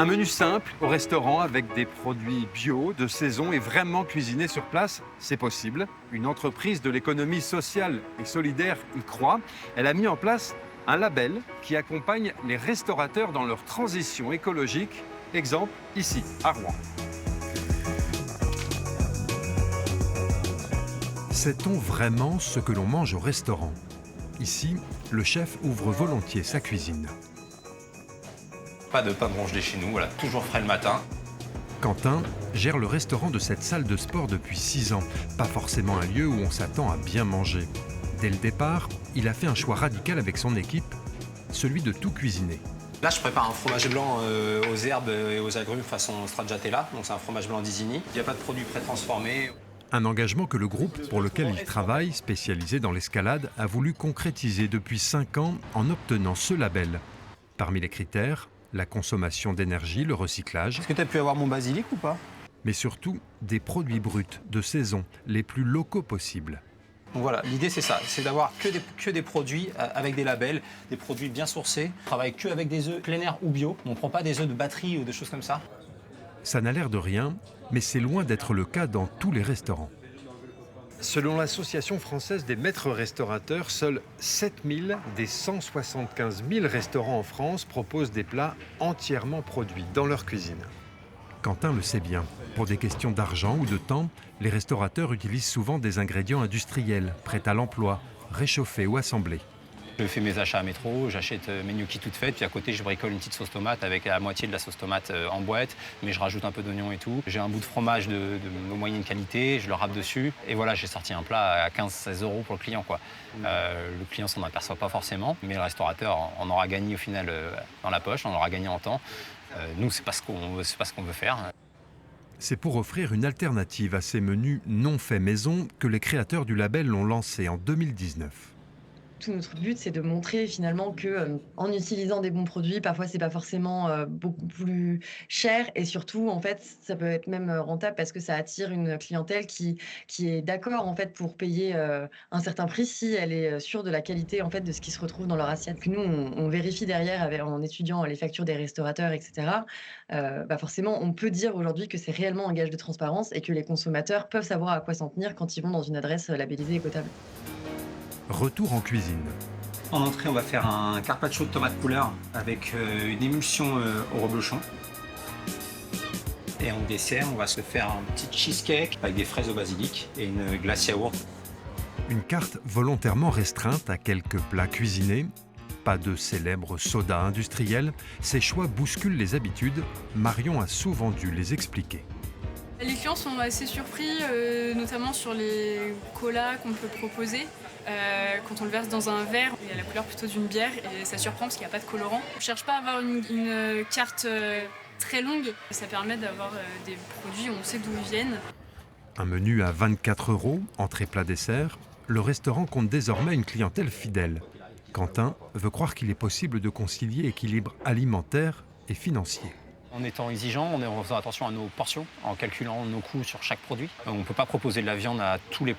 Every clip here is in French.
Un menu simple au restaurant avec des produits bio, de saison et vraiment cuisinés sur place, c'est possible. Une entreprise de l'économie sociale et solidaire y croit. Elle a mis en place un label qui accompagne les restaurateurs dans leur transition écologique. Exemple ici, à Rouen. Sait-on vraiment ce que l'on mange au restaurant? Ici, le chef ouvre volontiers sa cuisine. Pas de pain de rongelé chez nous, voilà, toujours frais le matin. Quentin gère le restaurant de cette salle de sport depuis 6 ans. Pas forcément un lieu où on s'attend à bien manger. Dès le départ, il a fait un choix radical avec son équipe, celui de tout cuisiner. Là, je prépare un fromage blanc aux herbes et aux agrumes façon stracciatella. Donc c'est un fromage blanc d'Isigny. Il n'y a pas de produits pré-transformés. Un engagement que le groupe pour lequel il travaille, spécialisé dans l'escalade, a voulu concrétiser depuis 5 ans en obtenant ce label. Parmi les critères, la consommation d'énergie, le recyclage. Est-ce que tu as pu avoir mon basilic ou pas? Mais surtout des produits bruts de saison, les plus locaux possibles. Donc voilà, l'idée c'est ça, c'est d'avoir que des produits avec des labels, des produits bien sourcés. On travaille que avec des œufs plein air ou bio. On ne prend pas des œufs de batterie ou des choses comme ça. Ça n'a l'air de rien, mais c'est loin d'être le cas dans tous les restaurants. Selon l'Association française des maîtres restaurateurs, seuls 7000 des 175 000 restaurants en France proposent des plats entièrement produits dans leur cuisine. Quentin le sait bien. Pour des questions d'argent ou de temps, les restaurateurs utilisent souvent des ingrédients industriels, prêts à l'emploi, réchauffés ou assemblés. Je fais mes achats à métro, j'achète mes gnocchis toutes faites, puis à côté je bricole une petite sauce tomate avec la moitié de la sauce tomate en boîte, mais je rajoute un peu d'oignon et tout. J'ai un bout de fromage de moyenne qualité, je le râpe dessus, et voilà, j'ai sorti un plat à 15-16 € pour le client, quoi. Le client s'en aperçoit pas forcément, mais le restaurateur en aura gagné au final dans la poche, en aura gagné en temps. Nous, c'est pas ce qu'on veut faire. C'est pour offrir une alternative à ces menus non faits maison que les créateurs du label l'ont lancé en 2019. Tout notre but, c'est de montrer finalement que, en utilisant des bons produits, parfois c'est pas forcément, beaucoup plus cher et surtout, en fait, ça peut être même, rentable parce que ça attire une clientèle qui est d'accord, en fait, pour payer, un certain prix si elle est, sûre de la qualité, en fait, de ce qui se retrouve dans leur assiette. Puis nous, on vérifie derrière en étudiant les factures des restaurateurs et cetera. Forcément, on peut dire aujourd'hui que c'est réellement un gage de transparence et que les consommateurs peuvent savoir à quoi s'en tenir quand ils vont dans une adresse, labellisée écotable. Retour en cuisine. En entrée, on va faire un carpaccio de tomates couleur avec une émulsion au reblochon. Et en dessert, on va se faire un petit cheesecake avec des fraises au basilic et une glace yaourt. Une carte volontairement restreinte à quelques plats cuisinés. Pas de célèbres sodas industriels. Ces choix bousculent les habitudes. Marion a souvent dû les expliquer. Les clients sont assez surpris, notamment sur les colas qu'on peut proposer. Quand on le verse dans un verre, il y a la couleur plutôt d'une bière et ça surprend parce qu'il n'y a pas de colorant. On ne cherche pas à avoir une carte très longue. Ça permet d'avoir des produits, on sait d'où ils viennent. Un menu à 24 €, entrée plat dessert. Le restaurant compte désormais une clientèle fidèle. Quentin veut croire qu'il est possible de concilier équilibre alimentaire et financier. En étant exigeant, en faisant attention à nos portions, en calculant nos coûts sur chaque produit. On ne peut pas proposer de la viande à tous les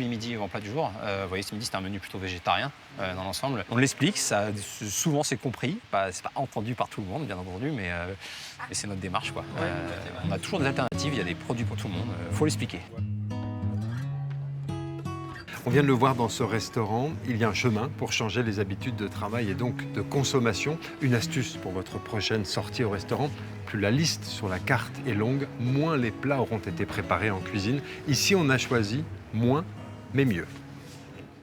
midis en plat du jour. Vous voyez, ce midi, c'est un menu plutôt végétarien dans l'ensemble. On l'explique, souvent c'est compris. C'est pas entendu par tout le monde, bien entendu, mais c'est notre démarche, quoi. On a toujours des alternatives, il y a des produits pour tout le monde. Il faut l'expliquer. On vient de le voir dans ce restaurant, il y a un chemin pour changer les habitudes de travail et donc de consommation. Une astuce pour votre prochaine sortie au restaurant, plus la liste sur la carte est longue, moins les plats auront été préparés en cuisine. Ici, on a choisi moins, mais mieux.